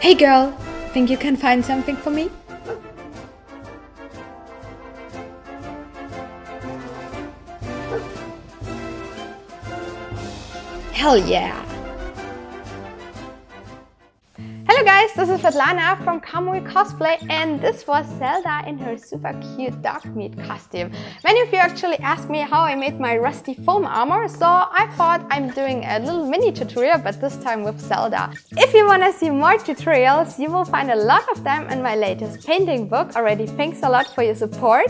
Hey girl, think you can find something for me? Hell yeah! Hello guys, this is Svetlana from Corgi Cosplay, and this was Zelda in her super cute Dogmeat costume. Many of you actually asked me how I made my rusty foam armor, so I thought I'm doing a little mini tutorial, but this time with Zelda. If you want to see more tutorials, you will find a lot of them in my latest painting book already. Thanks a lot for your support,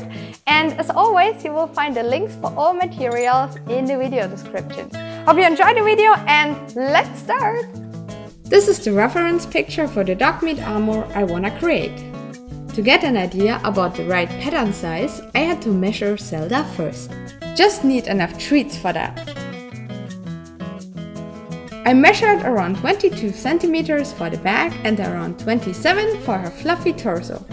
and as always you will find the links for all materials in the video description. Hope you enjoyed the video, and let's start! This is the reference picture for the Dogmeat armor I wanna create. To get an idea about the right pattern size, I had to measure Zelda first. Just need enough treats for that. I measured around 22 centimeters for the back and around 27 for her fluffy torso.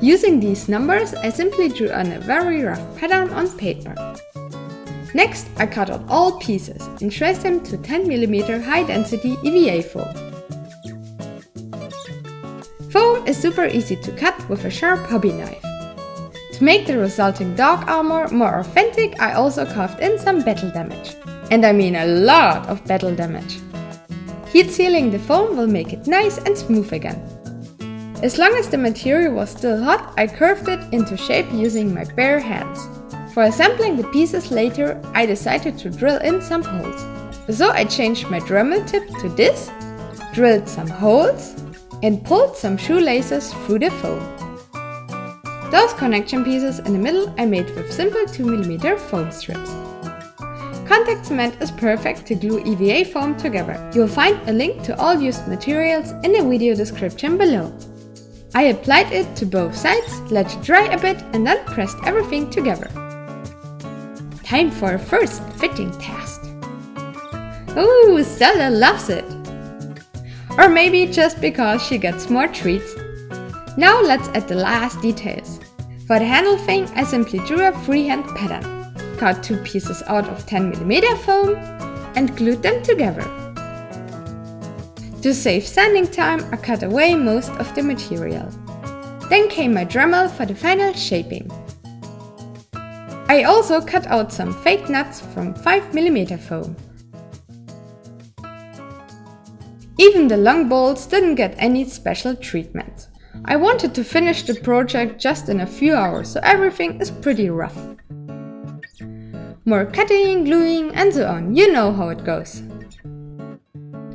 Using these numbers, I simply drew on a very rough pattern on paper. Next, I cut out all pieces and traced them to 10mm high-density EVA foam. Foam is super easy to cut with a sharp hobby knife. To make the resulting dog armor more authentic, I also carved in some battle damage. And I mean a lot of battle damage. Heat sealing the foam will make it nice and smooth again. As long as the material was still hot, I curved it into shape using my bare hands. For assembling the pieces later, I decided to drill in some holes. So I changed my Dremel tip to this, drilled some holes, and pulled some shoelaces through the foam. Those connection pieces in the middle I made with simple 2mm foam strips. Contact cement is perfect to glue EVA foam together. You'll find a link to all used materials in the video description below. I applied it to both sides, let it dry a bit, and then pressed everything together. Time for a first fitting test. Ooh, Zelda loves it! Or maybe just because she gets more treats. Now let's add the last details. For the handle thing, I simply drew a freehand pattern, cut 2 pieces out of 10mm foam and glued them together. To save sanding time, I cut away most of the material. Then came my Dremel for the final shaping. I also cut out some fake nuts from 5mm foam. Even the long bolts didn't get any special treatment. I wanted to finish the project just in a few hours, so everything is pretty rough. More cutting, gluing and so on, you know how it goes.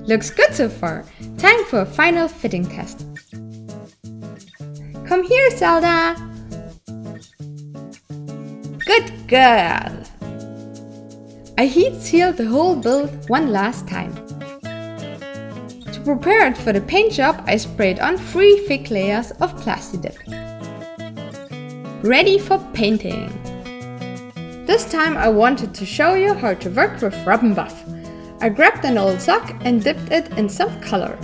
Looks good so far. Time for a final fitting test. Come here, Zelda! Good girl! I heat sealed the whole build one last time. To prepare it for the paint job, I sprayed on 3 thick layers of Plasti-Dip. Ready for painting! This time I wanted to show you how to work with rub and buff. I grabbed an old sock and dipped it in some color.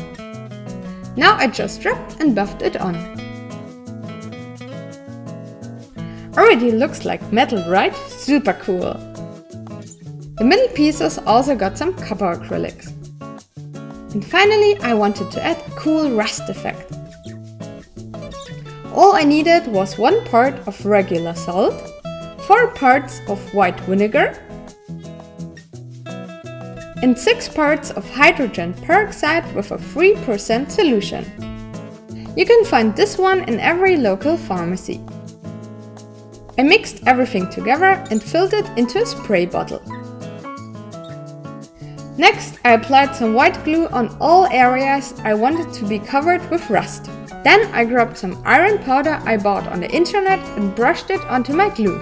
Now I just rubbed and buffed it on. Already looks like metal, right? Super cool! The middle pieces also got some copper acrylics. And finally, I wanted to add a cool rust effect. All I needed was 1 part of regular salt, 4 parts of white vinegar, and 6 parts of hydrogen peroxide with a 3% solution. You can find this one in every local pharmacy. I mixed everything together and filled it into a spray bottle. Next, I applied some white glue on all areas I wanted to be covered with rust. Then I grabbed some iron powder I bought on the internet and brushed it onto my glue.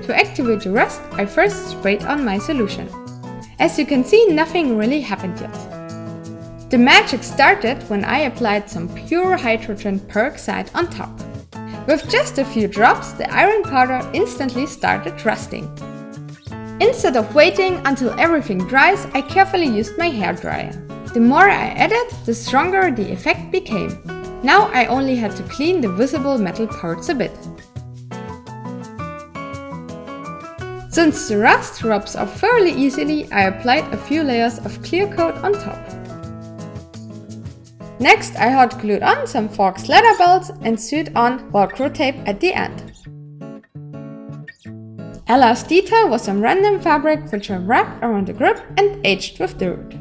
To activate the rust, I first sprayed on my solution. As you can see, nothing really happened yet. The magic started when I applied some pure hydrogen peroxide on top. With just a few drops, the iron powder instantly started rusting. Instead of waiting until everything dries, I carefully used my hairdryer. The more I added, the stronger the effect became. Now I only had to clean the visible metal parts a bit. Since the rust rubs off fairly easily, I applied a few layers of clear coat on top. Next, I hot glued on some Forks leather belts and sewed on Velcro tape at the end. A last detail was some random fabric which I wrapped around the grip and aged with dirt.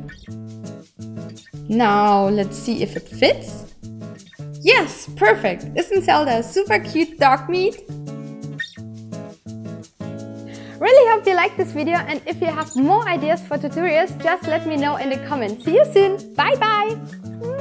Now let's see if it fits. Yes, perfect! Isn't Zelda a super cute dog meat? Really hope you liked this video, and if you have more ideas for tutorials, just let me know in the comments. See you soon! Bye bye!